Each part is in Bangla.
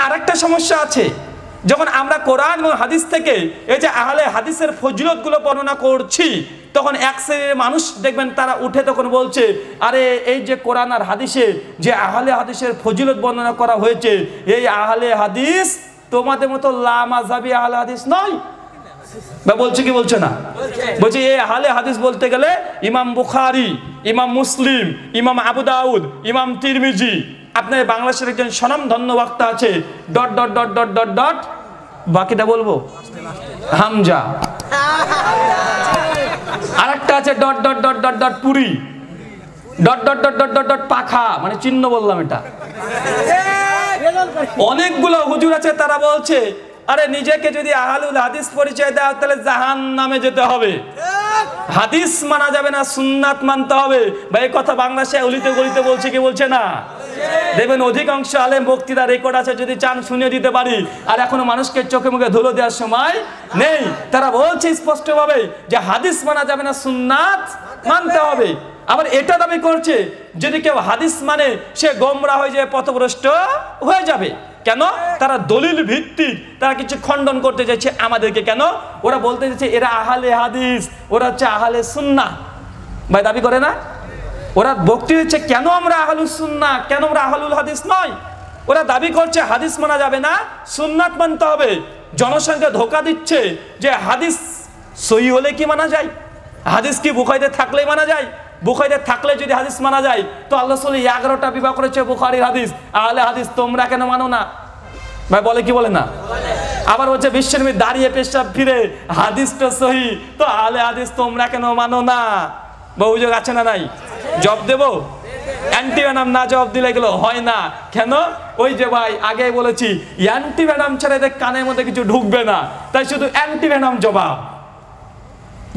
আরেকটা সমস্যা আছে, যখন আমরা কোরআন এবং হাদিস থেকে এই যে আহলে হাদিসের ফজিলতগুলো বর্ণনা করছি, তখন এক শ্রেণীর মানুষ দেখবেন তারা উঠে তখন বলছে, আরে এই যে কোরআন আর হাদিসে যে আহলে হাদিসের ফজিলত বর্ণনা করা হয়েছে, এই আহলে হাদিস তোমাদের মতো লা মাযহাবী আহলে হাদিস নয়। বা বলছে কি বলছে না? বলছে এই আহলে হাদিস বলতে গেলে ইমাম বুখারী, ইমাম মুসলিম, ইমাম আবু দাউদ, ইমাম তিরমিজি, আপনার বাংলাদেশের একজন স্বনামধন্য বক্তা আছে dot dot dot dot dot dot, বাকিটা বলবো হামজা, আরেকটা আছে dot dot dot dot dot Puri, dot dot dot dot dot dot পাখা, মানে চিহ্ন বললাম এটা। অনেকগুলো হুজুর আছে তারা বলছে, আরে নিজেকে যদি আহলুল হাদিস পরিচয় দাও তাহলে জাহান্নামে যেতে হবে, হাদিস মানা যাবে না, সুন্নাত মানতে হবে। বা এই কথা বাংলাদেশে অলিতে গলিতে বলছে কি বলছে না? দেখবেন অধিকাংশ আলেম বক্তৃতা রেকর্ড আছে, যদি চান শুনিয়ে দিতে পারি। আর এখনো মানুষকে চোখে মুখে ধুলো দেওয়ার সময় নেই। তারা বলছে স্পষ্টভাবে যে হাদিস মানা যাবে না, সুন্নাত মানতে হবে। আবার এটা দাবি করছে যদি কেউ হাদিস মানে সে গোমরা হয়ে যায়, পথভ্রষ্ট হয়ে যাবে। কেন? তারা দলিল ভিত্তিক তারা কিছু খণ্ডন করতে চাইছে আমাদেরকে। কেন? ওরা বলতে চাইছে এরা আহলে হাদিস, ওরা হচ্ছে আহলে সুন্নাহ। ভাই দাবি করে না? ওরা বক্তৃতা দিচ্ছে কেন আমরা আহলুস সুন্নাহ, কেন আমরা আহলুল হাদিস নয়। ওরা দাবি করছে হাদিস মানা যাবে না, সুন্নাত মানতে হবে। জনসংখ্যা ধোঁকা দিচ্ছে যে হাদিস সহি হলে কি মানা যায়, হাদিস কি বুখারীতে থাকলেই মানা যায়, বুখারীতে থাকলে যদি হাদিস মানা যায় তো আল্লাহ রাসূল 11টা বিভাগ করেছে বুখারীর হাদিস, আহলে হাদিস তোমরা কেন মানো না? ভাই বলে কি বলে না? আবার হচ্ছে বিশ্বনবী দাঁড়িয়ে পেশাব ফিরে হাদিসটা সহি, তো আহলে হাদিস তোমরা কেন মানো না? বা অভিযোগ আছে না নাই? জবাব দেবো? অ্যান্টিভেনাম না জবাব দিলে এগুলো হয় না। কেন? ওই যে ভাই আগে বলেছি অ্যান্টিভেনাম ছেড়ে এদের কানের মধ্যে কিছু ঢুকবে না, তাই শুধু অ্যান্টিভেনাম জবাব।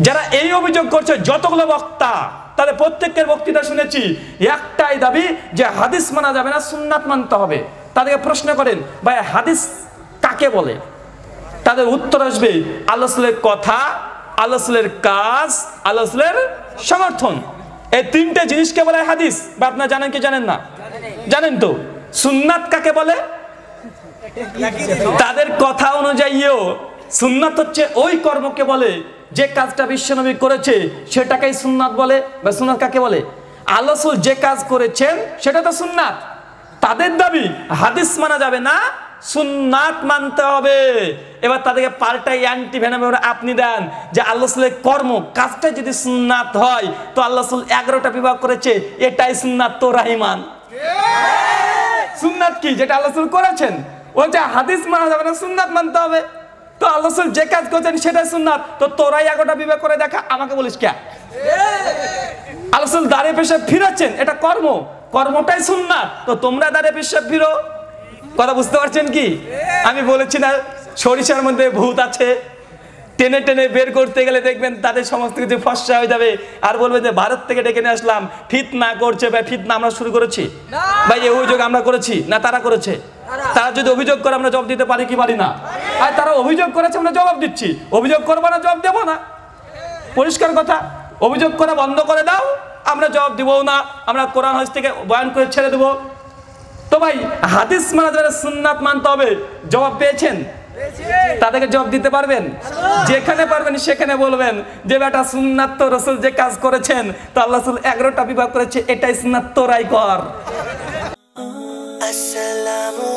যারা এই অভিযোগ করছে যতগুলো বক্তা, তাদের প্রত্যেকের বক্তৃতা শুনেছি, একটাই দাবি যে হাদিস মানা যাবে না, সুন্নাত মানতে হবে। তাদেরকে প্রশ্ন করেন ভাই হাদিস কাকে বলে, তাদের উত্তর আসবে আল্লাহ রাসূলের কথা, আল্লাহ রাসূলের কাজ, আল্লাহ রাসূলের সমর্থন। এই তিনটে জিনিসকে বলে হাদিস। বা আপনারা জানেন কি জানেন না? জানেন তো। সুন্নাত কাকে বলে? তাদের কথা অনুযায়ীও সুন্নাত হচ্ছে ওই কর্মকে বলে যে কাজটা বিশ্বনবী করেছে সেটাকেই সুন্নাত বলে। বা সুন্নাত কাকে বলে? আল্লাহ রাসূল যে কাজ করেছেন সেটা তো সুন্নাত। তাদের দাবি হাদিস মানা যাবে না, সুন্নাত মানতে হবে। এবার তাদেরকে পাল্টাই অ্যান্টিভেনাম আপনি দেন যে আল্লাহ রাসূলের কর্ম কাজটা যদি সুন্নাত হয় তো আল্লাহ রাসূল 11টা বিভাগ করেছে, এটাই সুন্নাত, তো রাহিমান। সুন্নাত কি? যেটা আল্লাহ রাসূল করেছেন। ওই যে হাদিস মানা যাবে না, সুন্নাত মানতে হবে। তো আল্লাহ রাসূল যে কাজ করেছেন সেটাই সুন্নাত, তো তোরাই 11টা বিভাগ করে দেখা, আমাকে বলিস কে? আল্লাহ রাসূল দাঁড়িয়ে পেশাব ফিরাচ্ছেন, এটা কর্ম, কর্মটাই সুন্নাত, তো তোমরা দাঁড়িয়ে পেশাব ফিরো। কথা বুঝতে পারছেন কি? আমি বলেছি না সরিষার মধ্যে ভূত আছে, টেনে টেনে বের করতে গেলে দেখবেন তাদের সমস্ত কিছু ফর্সা হয়ে যাবে, আর বলবে যে ভারত থেকে ডেকে নিয়ে আসলাম, ফিতনা করছে। ভাই ফিতনা আমরা শুরু করেছি? ভাই এই অভিযোগ আমরা করেছি না তারা করেছে? তারা যদি অভিযোগ করে আমরা জবাব দিতে পারি কি পারি না? আর তারা অভিযোগ করেছে আমরা জবাব দিচ্ছি। অভিযোগ করবো না, জবাব দেবো না, পরিষ্কার কথা। অভিযোগ করা বন্ধ করে দাও, আমরা জবাব দিব না, আমরা কোরআন হাদিস থেকে বয়ান করে ছেড়ে দেবো। তো ভাই হাদিস মানা যাবে, সুন্নাত মানতে হবে, জবাব পেয়েছেন? তাদেরকে জবাব দিতে পারবেন? যেখানে পারবেন সেখানে বলবেন যে বেটা সুন্নাত তো রাসূল যে কাজ করেছেন, তো আল্লাহ রাসূল 11টা বিভাগ করেছে, এটাই সুন্নাত, তোরাই কর। আসসালামু